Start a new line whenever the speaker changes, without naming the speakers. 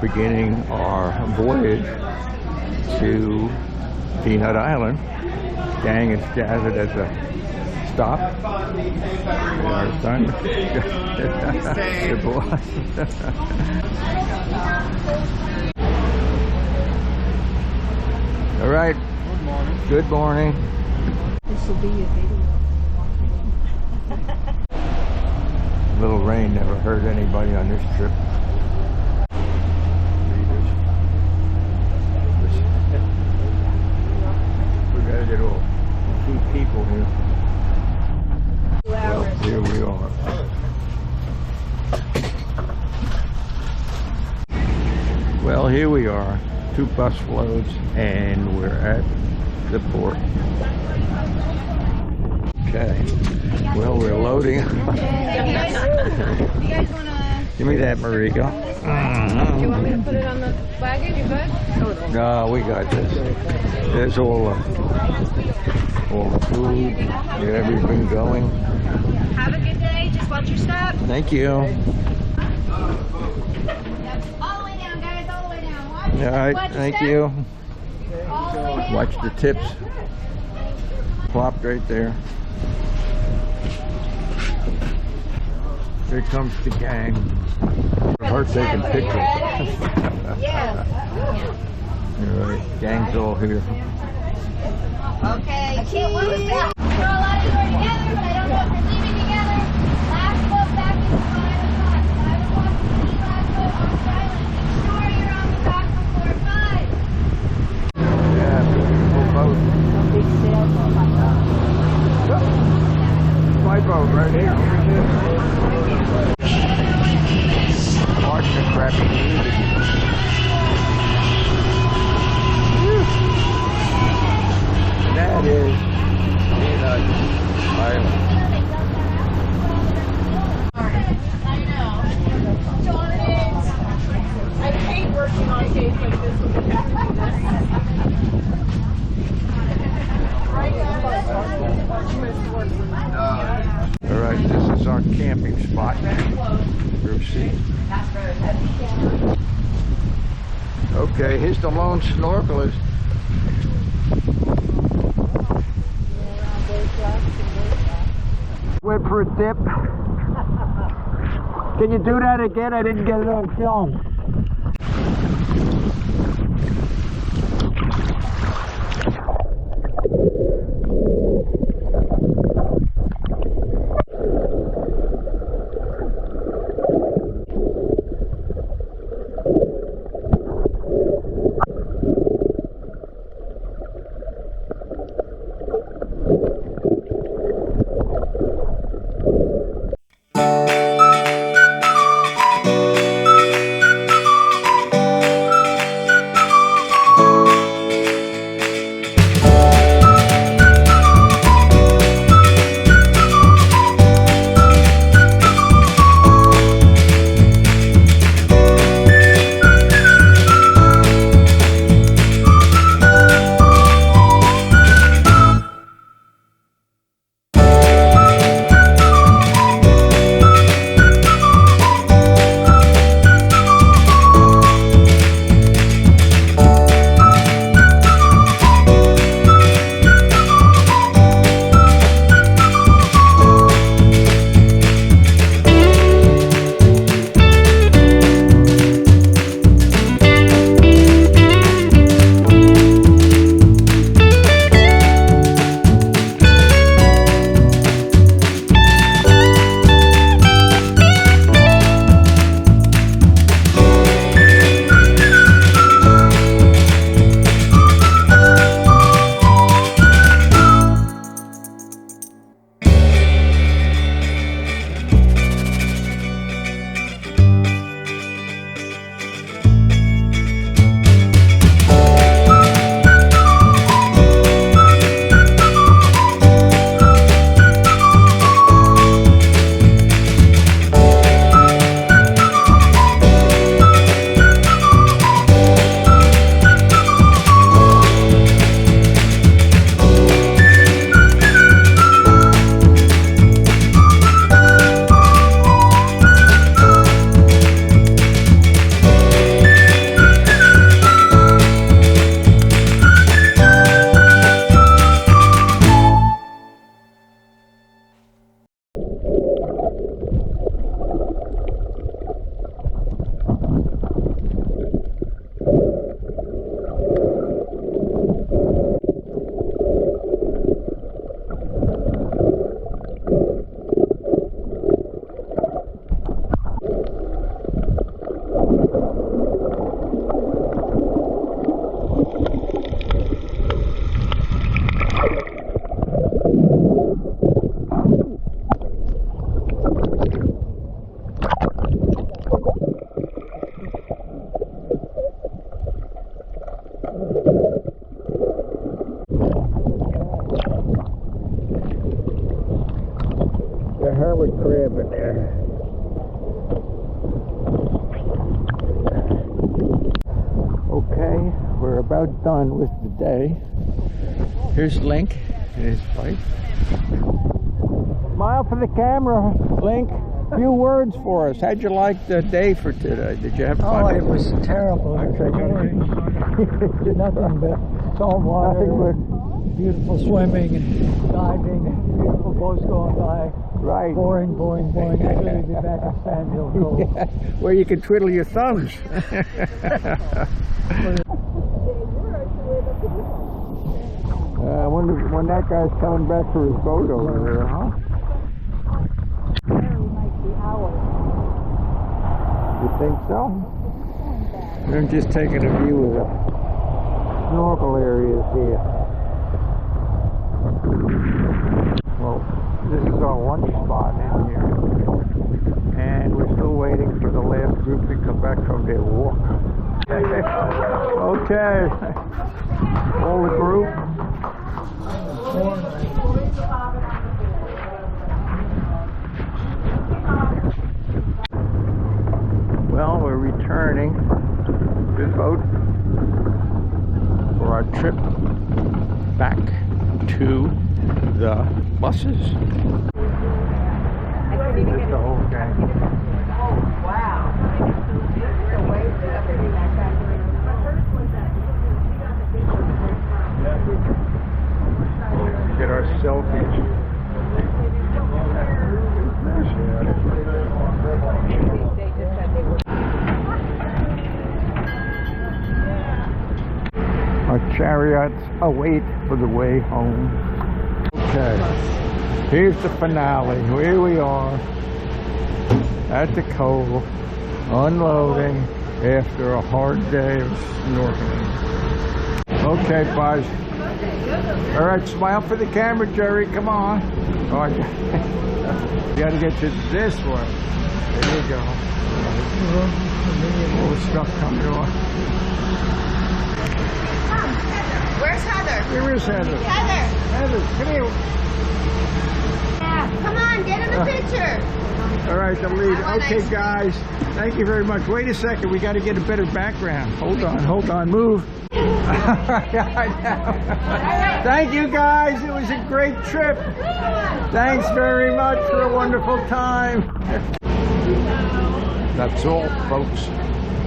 beginning our voyage to Peanut Island. Gang is gathered at the stop. Our son, the boss. All right.
Good morning.
Good morning.
This will be a video.
A little rain never hurt anybody on this trip. We gotta get all 2 people here.
2 hours.
Well, here we are. Well, here we are. 2 bus loads, and we're at the port. Okay. Well, we're loading.
You guys wanna?
Give me that, Mariko.
Do you want me to put it on the wagon? You good?
No, we got this. There's all the food, get everything going.
Have a good day. Just watch your step.
Thank you.
All the way down, guys. All the way down. Watch.
All right,
Watch your
thank
step.
you.
All the way down.
Watch the tips. Plopped right there. Here comes the gang. Hard taking pictures.
Yeah.
All right, gang's all here.
Okay. I can't wait. We're all out of here together, but I don't know if you're leaving together. Last boat back is 5 o'clock. 5 o'clock to the last boat on the island. Make sure you're on the dock before 5.
Yeah, beautiful boat.
Big sailboat.
My boat right here. Watch the crappy music. That is Peanut Island.
I know. Darn it. I hate working on days like this with the
All right, this is our camping spot. Group C. Okay, here's the lone snorkelist. Went for a dip. Can you do that again? I didn't get it on film. put crab in there. Okay, we're about done with the day. Here's Link and his wife. Smile for the camera, Link. Few words for us. How'd you like the day for today? Did you have fun?
Oh, it was terrible. Nothing but salt water, beautiful swimming and diving, beautiful boats going by.
Right.
Boring, boring, boring. I'd rather be back at Sandhill Cove.
Yeah, where you can twiddle your thumbs. I wonder when that guy's coming back for his boat over there, huh? You think so? I'm just taking a view of the snorkel areas here. Well, this is our lunch spot in here. And we're still waiting for the last group to come back from their walk. Okay. All the group. Well, we're returning to the boat for our trip back to the buses. This is the whole gang.
Oh, wow.
Get our selfies. Our chariots await for the way home. Okay, here's the finale. Here we are at the cove, unloading after a hard day of snorkeling. Okay, buzz. All right, smile for the camera, Jerry. Come on. Oh, you gotta get to this one. There you go. All the stuff coming on.
Where's Heather?
Where is Heather?
Heather!
Heather, come here.
Yeah. Come on, get in the picture.
All right, the lead.
I want
Okay,
ice cream.
guys. Thank you very much. Wait a second. We got to get a better background. Hold on. Move. Thank you, guys. It was a great trip. Thanks very much for a wonderful time. That's all, folks.